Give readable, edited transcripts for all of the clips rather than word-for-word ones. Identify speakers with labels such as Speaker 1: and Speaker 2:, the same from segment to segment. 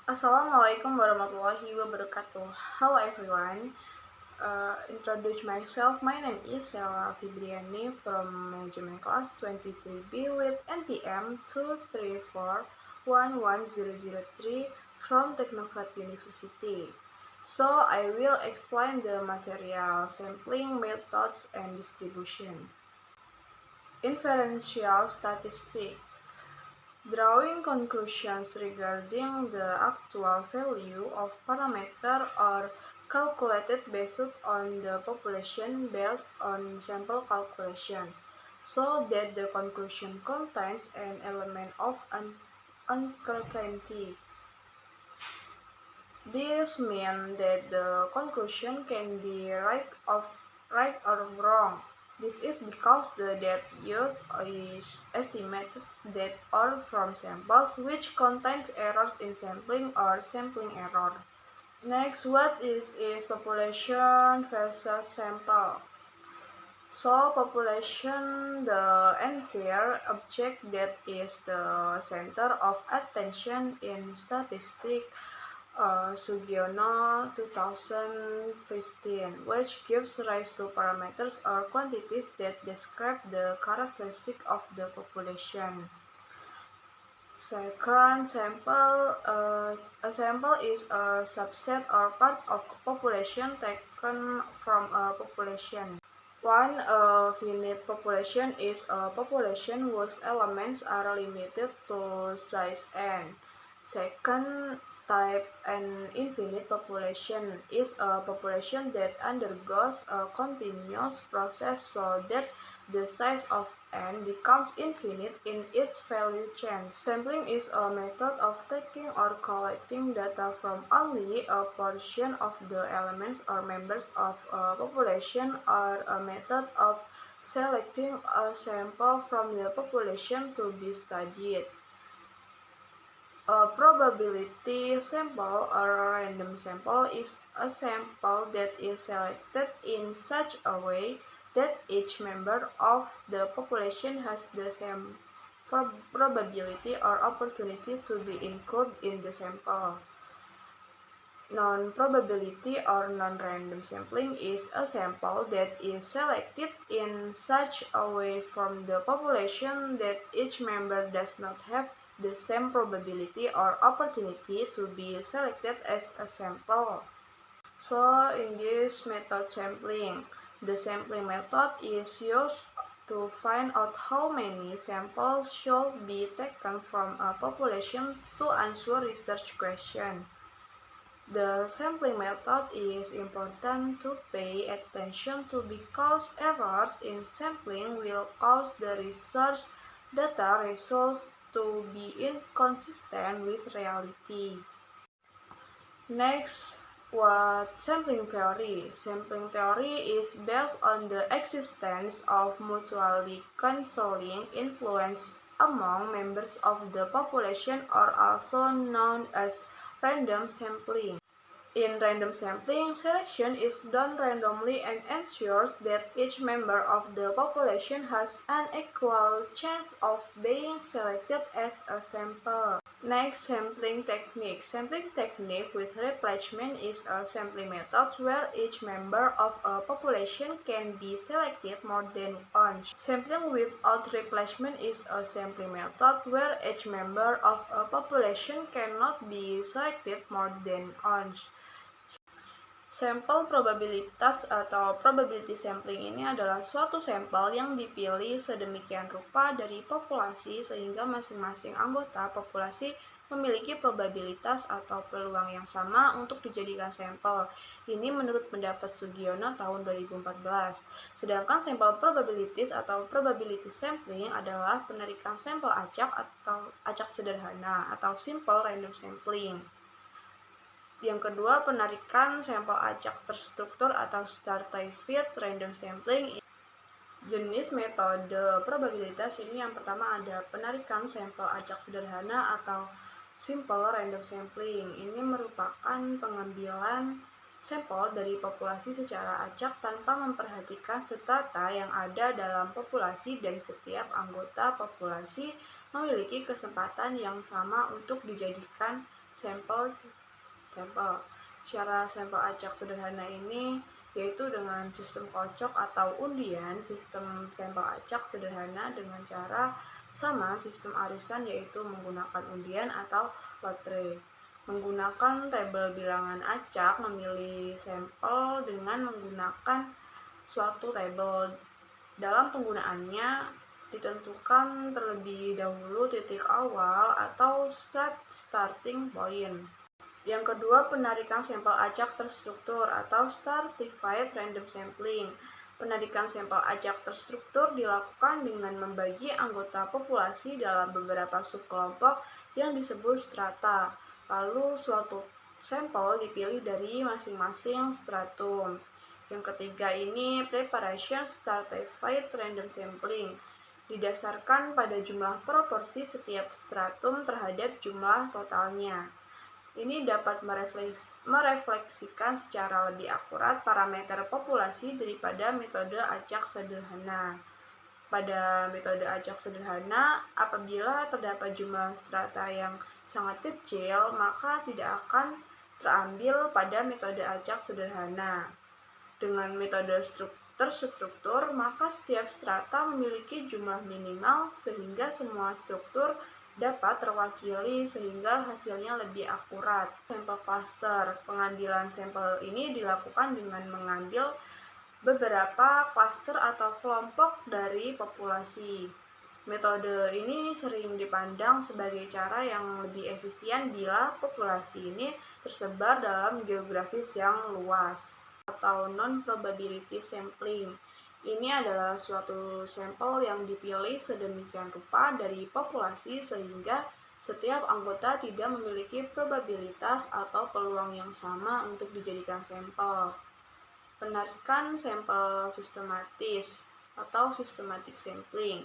Speaker 1: Assalamualaikum warahmatullahi wabarakatuh. Hello everyone. Introduce myself. My name is Sarah Fibriani from Management Class 23B with NPM 234110003 from Technocrat University. So I will explain the material sampling methods and distribution. Inferential statistics. Drawing conclusions regarding the actual value of parameter are calculated based on the population based on sample calculations, so that the conclusion contains an element of uncertainty. This means that the conclusion can be right or wrong. This is because the data used is estimated data or from samples which contains errors in sampling or sampling error. Next, what is population versus sample? So population, the entire object that is the center of attention in statistics, Sugiono 2015, which gives rise to parameters or quantities that describe the characteristic of the population. Second, sample. A sample is a subset or part of population taken from a population. One finite population is a population whose elements are limited to size n. Second type, an infinite population, is a population that undergoes a continuous process so that the size of n becomes infinite in its value change. Sampling is a method of taking or collecting data from only a portion of the elements or members of a population, or a method of selecting a sample from the population to be studied. A probability sample or a random sample is a sample that is selected in such a way that each member of the population has the same probability or opportunity to be included in the sample. Non-probability or non-random sampling is a sample that is selected in such a way from the population that each member does not have the same probability or opportunity to be selected as a sample. So in this method sampling, the sampling method is used to find out how many samples should be taken from a population to answer research questions. The sampling method is important to pay attention to because errors in sampling will cause the research data results to be inconsistent with reality. Next, what sampling theory? Sampling theory is based on the existence of mutually cancelling influence among members of the population, or also known as random sampling. In random sampling, selection is done randomly and ensures that each member of the population has an equal chance of being selected as a sample. Next, sampling technique. Sampling technique with replacement is a sampling method where each member of a population can be selected more than once. Sampling without replacement is a sampling method where each member of a population cannot be selected more than once. Sampel probabilitas atau probability sampling ini adalah suatu sampel yang dipilih sedemikian rupa dari populasi sehingga masing-masing anggota populasi memiliki probabilitas atau peluang yang sama untuk dijadikan sampel. Ini menurut pendapat Sugiono tahun 2014. Sedangkan sampel probabilities atau probability sampling adalah penarikan sampel acak atau acak sederhana atau simple random sampling. Yang kedua, penarikan sampel acak terstruktur atau stratified random sampling. Jenis metode probabilitas ini yang pertama ada penarikan sampel acak sederhana atau simple random sampling. Ini merupakan pengambilan sampel dari populasi secara acak tanpa memperhatikan strata yang ada dalam populasi, dan setiap anggota populasi memiliki kesempatan yang sama untuk dijadikan sampel. Cara sampel acak sederhana ini yaitu dengan sistem kocok atau undian. Sistem sampel acak sederhana dengan cara sama sistem arisan, yaitu menggunakan undian atau lotre. Menggunakan tabel bilangan acak, memilih sampel dengan menggunakan suatu tabel. Dalam penggunaannya ditentukan terlebih dahulu titik awal atau starting point. Yang kedua, penarikan sampel acak terstruktur atau stratified random sampling. Penarikan sampel acak terstruktur dilakukan dengan membagi anggota populasi dalam beberapa subkelompok yang disebut strata. Lalu suatu sampel dipilih dari masing-masing stratum. Yang ketiga ini preparation stratified random sampling. Didasarkan pada jumlah proporsi setiap stratum terhadap jumlah totalnya. Ini dapat merefleksikan secara lebih akurat parameter populasi daripada metode acak sederhana. Pada metode acak sederhana, apabila terdapat jumlah strata yang sangat kecil, maka tidak akan terambil pada metode acak sederhana. Dengan metode terstruktur, maka setiap strata memiliki jumlah minimal sehingga semua struktur dapat terwakili sehingga hasilnya lebih akurat. Sampel cluster. Pengambilan sampel ini dilakukan dengan mengambil beberapa klaster atau kelompok dari populasi. Metode ini sering dipandang sebagai cara yang lebih efisien bila populasi ini tersebar dalam geografis yang luas, atau non-probability sampling. Ini adalah suatu sampel yang dipilih sedemikian rupa dari populasi sehingga setiap anggota tidak memiliki probabilitas atau peluang yang sama untuk dijadikan sampel. Penarikan sampel sistematis atau systematic sampling.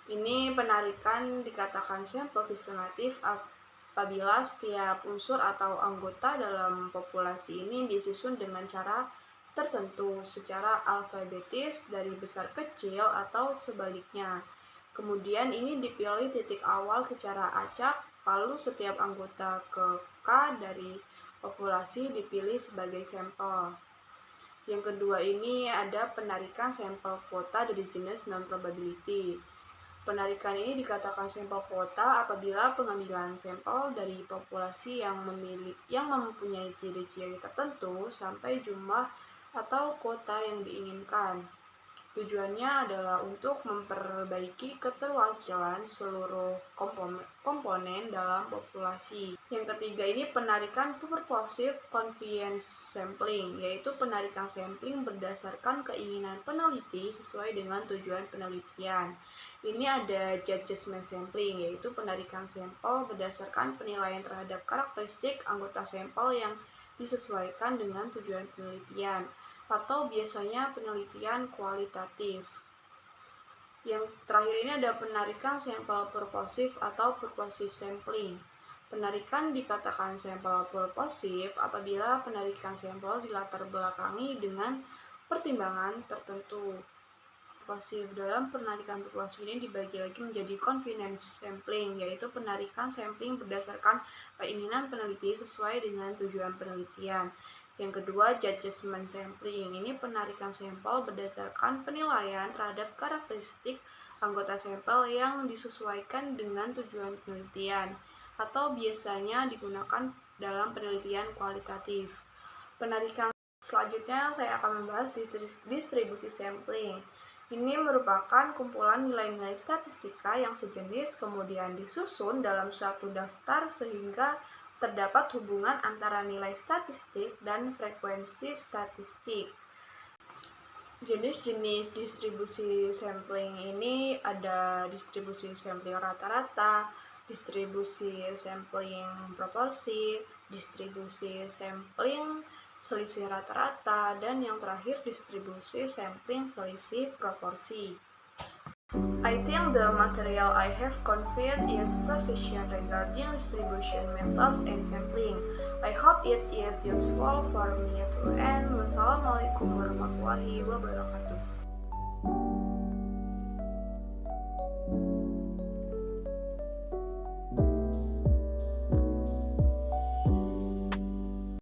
Speaker 1: Ini penarikan dikatakan sampel sistematif apabila setiap unsur atau anggota dalam populasi ini disusun dengan cara tertentu secara alfabetis dari besar kecil atau sebaliknya. Kemudian ini dipilih titik awal secara acak, lalu setiap anggota ke K dari populasi dipilih sebagai sampel. Yang kedua ini ada penarikan sampel kuota dari jenis non-probability. Penarikan ini dikatakan sampel kuota apabila pengambilan sampel dari populasi yang mempunyai ciri-ciri tertentu sampai jumlah atau kuota yang diinginkan. Tujuannya adalah untuk memperbaiki keterwakilan seluruh komponen dalam populasi. Yang ketiga ini penarikan purposive convenience sampling, yaitu penarikan sampling berdasarkan keinginan peneliti sesuai dengan tujuan penelitian. Ini ada judgment sampling, yaitu penarikan sampel berdasarkan penilaian terhadap karakteristik anggota sampel yang disesuaikan dengan tujuan penelitian, atau biasanya penelitian kualitatif. Yang terakhir ini ada penarikan sampel purposive atau purposive sampling. Penarikan dikatakan sampel purposive apabila penarikan sampel dilatar belakangi dengan pertimbangan tertentu. Dalam penarikan purposive ini dibagi lagi menjadi convenience sampling, yaitu penarikan sampling berdasarkan keinginan peneliti sesuai dengan tujuan penelitian. Yang kedua, judgment sampling. Ini penarikan sampel berdasarkan penilaian terhadap karakteristik anggota sampel yang disesuaikan dengan tujuan penelitian, atau biasanya digunakan dalam penelitian kualitatif. Penarikan selanjutnya saya akan membahas distribusi sampling. Ini merupakan kumpulan nilai-nilai statistika yang sejenis kemudian disusun dalam suatu daftar sehingga terdapat hubungan antara nilai statistik dan frekuensi statistik. Jenis-jenis distribusi sampling ini ada distribusi sampling rata-rata, distribusi sampling proporsi, distribusi sampling selisih rata-rata, dan yang terakhir distribusi sampling selisih proporsi. I think the material I have conveyed is sufficient regarding distribution methods and sampling. I hope it is useful for me to end. Wassalamualaikum warahmatullahi wabarakatuh.